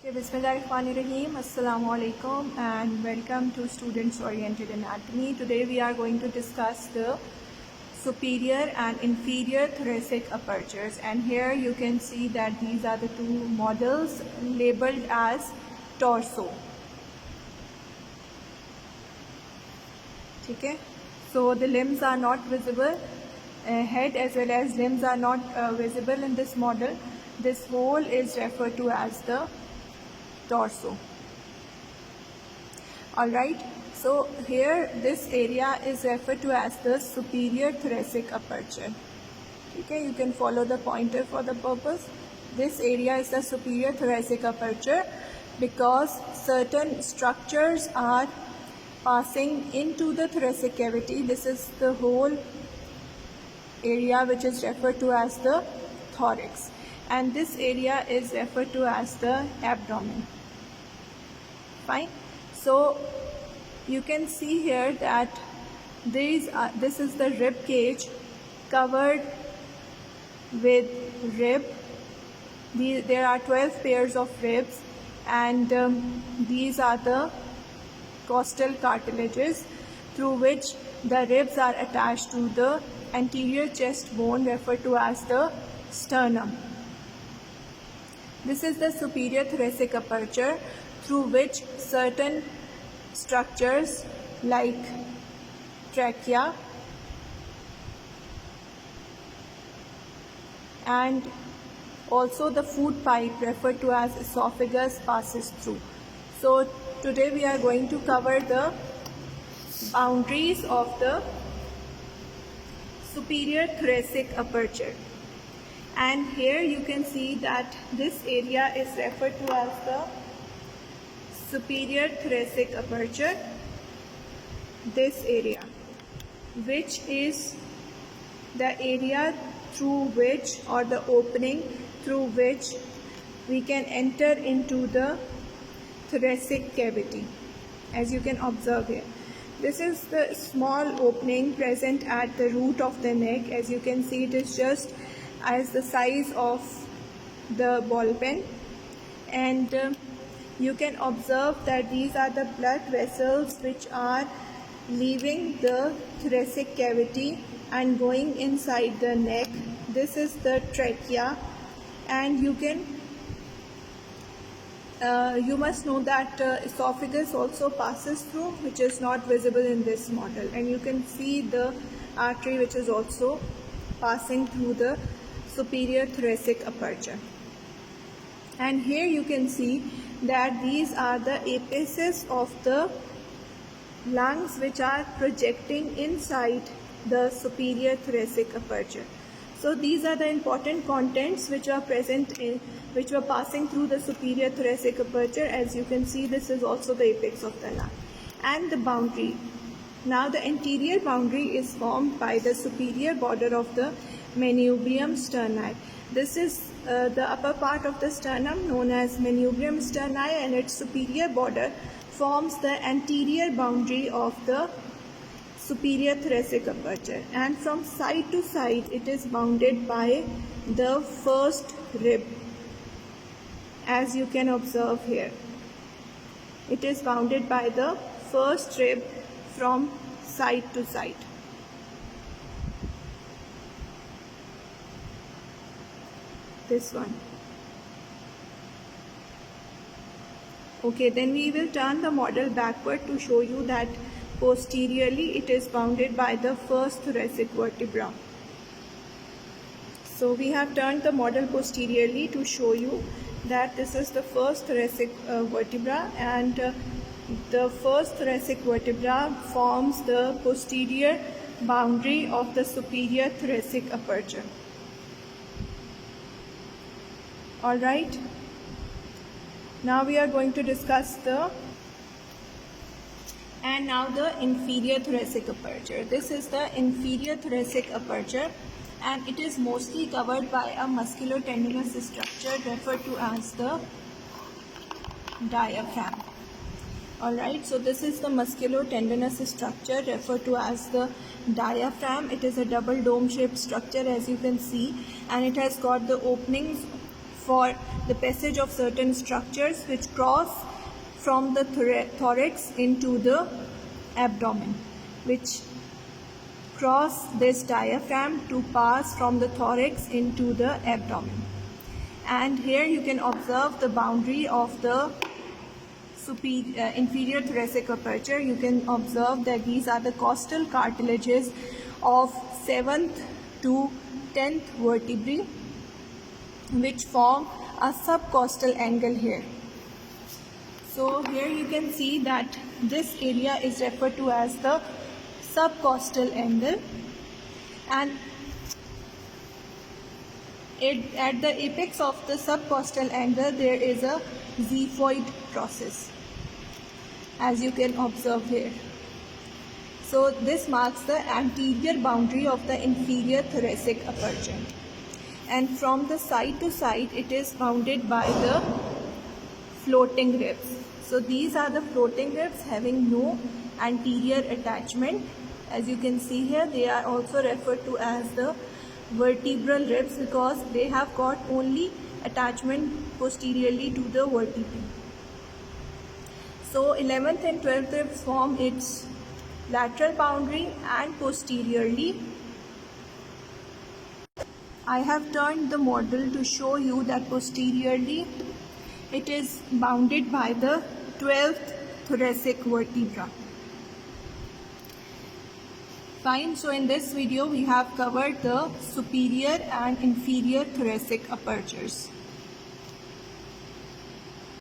Okay, Bismillahirrahmanirrahim. Assalamu alaikum and welcome to Students Oriented Anatomy. Today we are going to discuss the superior and inferior thoracic apertures, and here you can see that these are the two models labeled as torso. Okay, so the limbs are not visible, head as well as limbs are not visible in this model. This whole is referred to as the torso. Alright, so here this area is referred to as the superior thoracic aperture. Okay, you can follow the pointer for the purpose. This area is the superior thoracic aperture because certain structures are passing into the thoracic cavity. This is the whole area which is referred to as the thorax, and this area is referred to as the abdomen. Fine. So you can see here that this is the rib cage covered with rib. There are 12 pairs of ribs, and these are the costal cartilages through which the ribs are attached to the anterior chest bone referred to as the sternum. This is the superior thoracic aperture through which certain structures like trachea and also the food pipe referred to as esophagus passes through. So today we are going to cover the boundaries of the superior thoracic aperture. And here you can see that this area is referred to as the superior thoracic aperture. This area, which is the area through which, or the opening through which we can enter into the thoracic cavity, as you can observe here. This is the small opening present at the root of the neck. As you can see, it is just as the size of the ball pen, and you can observe that these are the blood vessels which are leaving the thoracic cavity and going inside the neck. This is the trachea, and you must know that esophagus also passes through, which is not visible in this model, and you can see the artery which is also passing through the superior thoracic aperture. And here you can see that these are the apices of the lungs which are projecting inside the superior thoracic aperture. So these are the important contents which are which were passing through the superior thoracic aperture. As you can see, this is also the apex of the lung. And the boundary. Now the anterior boundary is formed by the superior border of the manubrium sterni. This is the upper part of the sternum known as manubrium sterni, and its superior border forms the anterior boundary of the superior thoracic aperture, and from side to side it is bounded by the first rib. As you can observe here, it is bounded by the first rib from side to side. This one. Okay, then we will turn the model backward to show you that posteriorly it is bounded by the first thoracic vertebra. So we have turned the model posteriorly to show you that this is the first thoracic vertebra, and the first thoracic vertebra forms the posterior boundary of the superior thoracic aperture. Alright, now we are going to discuss the inferior thoracic aperture. This is the inferior thoracic aperture, and it is mostly covered by a musculotendinous structure referred to as the diaphragm. Alright, so this is the musculotendinous structure referred to as the diaphragm. It is a double dome shaped structure, as you can see, and it has got the openings for the passage of certain structures which cross from the thorax into the abdomen, which cross this diaphragm to pass from the thorax into the abdomen. And here you can observe the boundary of the inferior thoracic aperture. You can observe that these are the costal cartilages of 7th to 10th vertebrae, which form a subcostal angle here. So here you can see that this area is referred to as the subcostal angle, and at the apex of the subcostal angle there is a xiphoid process, as you can observe here. So this marks the anterior boundary of the inferior thoracic aperture, and from the side to side it is bounded by the floating ribs. So these are the floating ribs having no anterior attachment. As you can see here, they are also referred to as the vertebral ribs because they have got only attachment posteriorly to the vertebrae. So 11th and 12th ribs form its lateral boundary, and posteriorly I have turned the model to show you that posteriorly it is bounded by the 12th thoracic vertebra. Fine, so in this video we have covered the superior and inferior thoracic apertures.